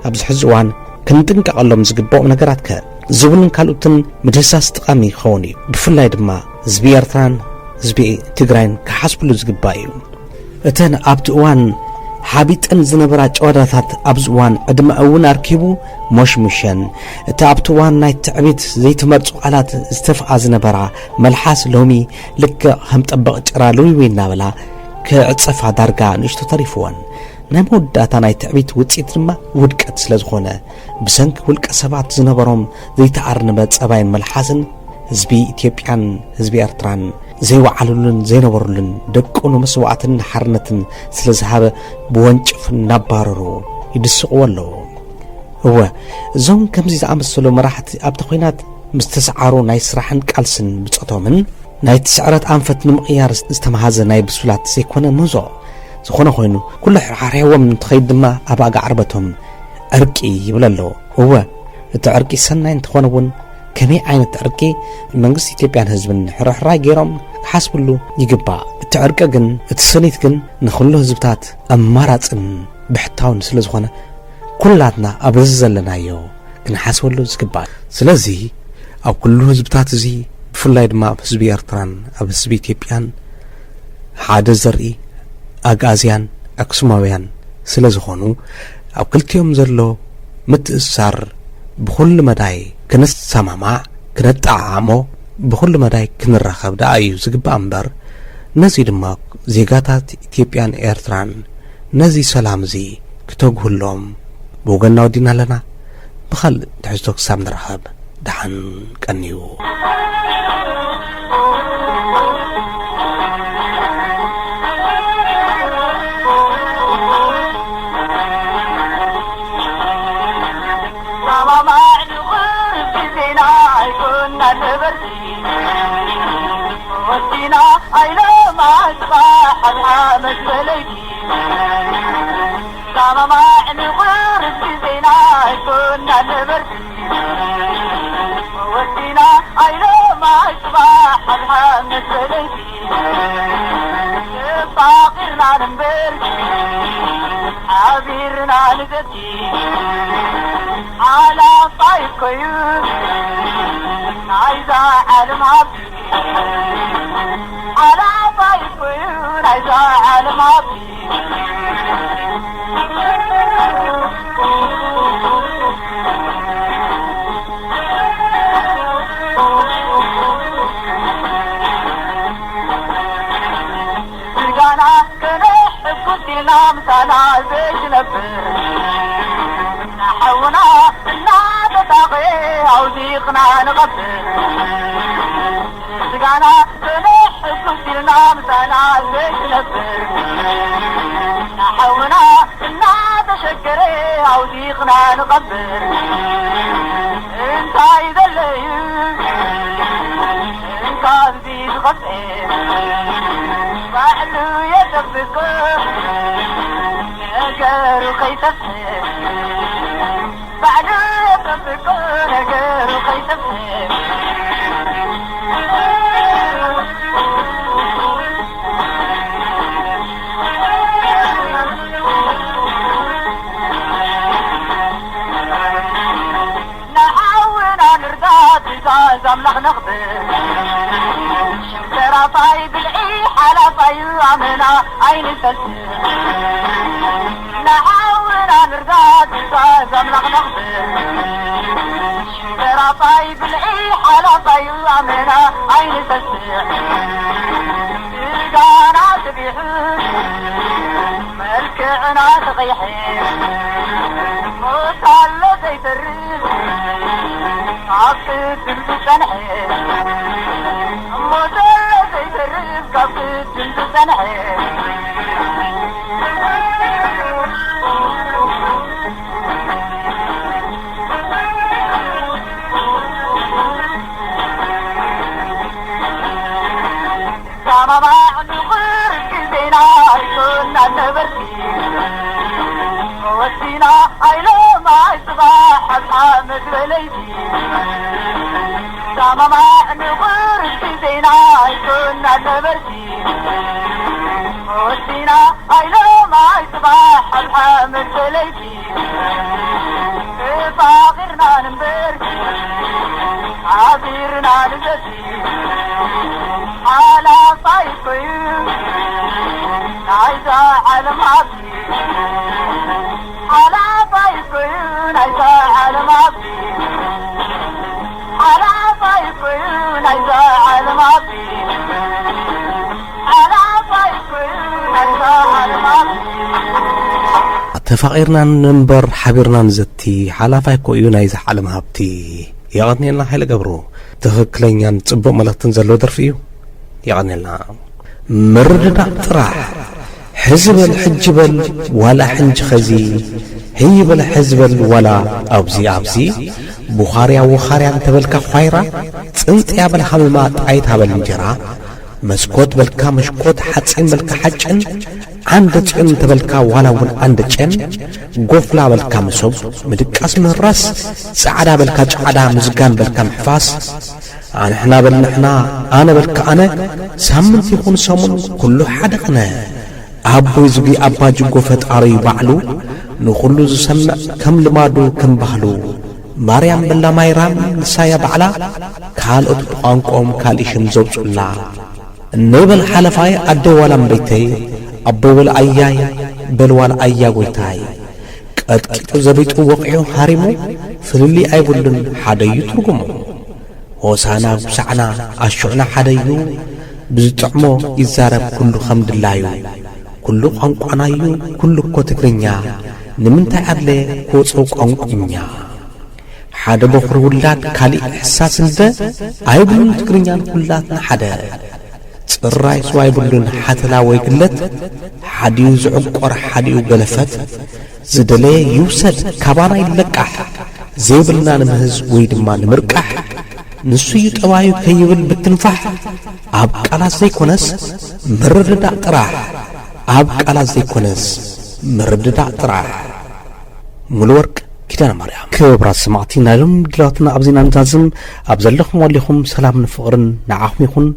ኣብዚ ሕዚ እዋን ክንጥንቀቐሎም ዝግብኦም ነገራት ከ ዝብሉን ካልኦትን ምድህሳስ ጠቃሚ ይኸውን እዩ ብፍላይ ድማ ህዝቢ ኤርትራን ህዝቢ ትግራይን ክሓስብሉ ዝግባእ እዩ እተን ኣብቲ እዋን ሓቢጠን ዝነበራ ጨዋዳታት ኣብዚ እዋን ዕድመ እውን ኣርኪቡ ሞሽሙሸን እቲ ኣብቲ እዋን ናይ ትዕቢት ዘይተመርፁ ቃላት ዝተፍኣ ዝነበራ መልሓስ ሎሚ ልክዕ ከም ጠበቕ ጭራ ልውይዊ እናበላ ክዕፀፋ ዳርጋ ንእሽቶ ተሪፍወን ናይ መወዳእታ ናይ ትዕቢት ውፅኢት ድማ ውድቀት ስለ ዝኾነ ብሰንኪ ውልቀ ሰባት ዝነበሮም ዘይተኣርነበ ፀባይን መልሓስን ህዝቢ ኢትዮጵያን ህዝቢ ኤርትራን ዘይወዓሉልን ዘይነበሩልን ደቁ ንመስዋዕትን ሓርነትን ስለ ዝሃበ ብወንጭፍ እናባረሩ ይድስቕዎ ኣለዎ እወ እዞም ከምዚ ዝኣመሰሉ መራሕቲ ኣብቲ ኩናት ምስ ተሰዓሩ ናይ ስራሕን ቃልስን ብፀቶምን ናይ ስዕረት ኣንፈት ንምቕያር ዝተመሃዘ ናይ ብሱላት ዘይኮነ መዞ ዝኾነ ኮይኑ ኩሉ ሕርሓርሕዎም እንትኸይድ ድማ ኣብ ኣጋዕርበቶም ዕርቂ ይብል ኣሎ እወ እቲ ዕርቂ ሰናይ እንትኾነ እውን ከመይ ዓይነት ዕርቂ መንግስቲ ኢትዮጵያን ህዝብን ሕርሕራይ ገይሮም ክሓስብሉ ይግባእ እቲ ዕርቂ ግን እቲ ሰኒት ግን ንኹሉ ህዝብታት ኣማራፅን ብሕታውን ስለ ዝኾነ ኩላትና ኣብ እዚ ዘለናዮ ክንሓስበሉ ዝግባእ ስለዚ ኣብ ኩሉ ህዝብታት እዚ ብፍላይ ድማ ኣብ ህዝቢ ኤርትራን ኣብ ህዝቢ ኢትዮጵያን ሓደ ዘርኢ ኣጋዝያን ኣክሱማውያን ስለ ዝኾኑ ኣብ ክልቲኦም ዘሎ ምትእሳር ብኩሉ መዳይ ክንሰማማዕ ክነጣዓሞ ብኩሉ መዳይ ክንራኸብ ዳ እዩ ዝግባእ እምበር ነዚ ድማ ዜጋታት ኢትዮጵያን ኤርትራን ነዚ ሰላም እዚ ክተግህሎም ብወገንና ወዲና ኣለና ብኻልእ ትሕዝቶ ክሳብ ንረኸብ ድሓን ቀንዩ وسينا أيلا ما صباح الحامد بليتي سما معني غرب زينا كنا نبرتي ودينا عينا مع صباح الحامد بليتي فاقرنا نبرتي عبيرنا نزتي على طيب كيوب عايزة عالم عبدي على طيب كيوب عايزة عالم عبدي سرقانا كنحب كنتنا مسانا زيج نبر نحونا نتطاغي عوزيقنا نغبر سرقانا كنحب كنتنا مسانا زيج نبر نحونا نتشكري عوزيقنا نغبر انت عيد الليل انت عزيز غفير فعلو يدفكر نقر وخيتفهر فعلو يدفكر نقر وخيتفهر نحاونا نرداد رزازم نغنغبر شمترا طايب العيح على طيامنا عين التسير نحاونا نرداد رزازم نغنغبر شمترا طايب العيح على طيامنا عين التسير سرقانا تبيحون ملكعنا تغيحين موتال زيت الريح عطيت بسنحين موتال زيت الريح عطيت بسنحين سما معني غرب زينا كنا نبرتي ودينا عينا مع صباح الحامد بليتي سما معني غرب زينا كنا نبرتي ودينا عينا مع صباح الحامد بليتي فاغرنا نبرتي عبيرنا نزتي على طيب كيوب عايزة عالم عبدي على طيب كيوب عايزة عالم عبدي على طيب كيوب عايزة عالم عبدي على طيب كيوب عايزة عالم عبدي تفقيرنا ننبر حبيرنا نزتي حلافاي كويو نايز عالم هابتي يغني لنا حيل قبرو تخكلين تصبق ملكتن زلو درفيو يغني لنا مردنا طرح حزب الحجبل ولا حنج خزي هي بل حزب ولا أبزي بخاريا وخاريا تبلك خيرا انت يا بل حملمات عيتها بالمجرى مسكوت بلكا مشكوت حتسين بلكا حجن عندك انت بلكا ولا ون عندك ان قفلا بلكا مسوب مدك اسم الراس سعدا بلكا جعدا مزقان بلكا محفاس احنا بالنحنا انا بلكا انا سامنت يكون سامن كله حدقنا أبو يزبي أبا جوجو فتاري بعلو نخلو زسمع كم لمادو كم بحلو مريم بلا مايرام نسايا بعلا كال أتبقانكم كال إشم زوج الله النبل حلفاي أدو ولا مريتي أبو والأياي بل والأيا ويتاي كتكتو زبيتو وقعو حارمو فللي أيبولن حدا يترقمو وسانا بسعنا أشعنا حدا يو بزتعمو يزارب كل خمد الله كل قنقنايو كل كوتكرنيا نمنتا عدله كوصو قنقنيا حدا بخر ولاد كالي احساس انده ايبلن تكرنيا كلاتنا حدا صراي سوايبلن حتلا ويقلت حديو زعقر حديو غلفت زدلي يوسد كبانا يلقح زيبلنا نمهز ويدما نمرقح نسو يطوايو كيبل بتنفح اب قلاس زي كونس ምርድዳእ ጥራሕ ኣብ ቃላት ዘይኮነስ ምርድዳእ ጥራሕ ሙሉ ወርቅ ኪዳነ ማርያም ክብራት ሰማዕቲ ናይሎም ድራትና ኣብዚና ንዛዝም ኣብ ዘለኹም ወሊኹም ሰላምን ፍቕርን ንዓኹም ይኹን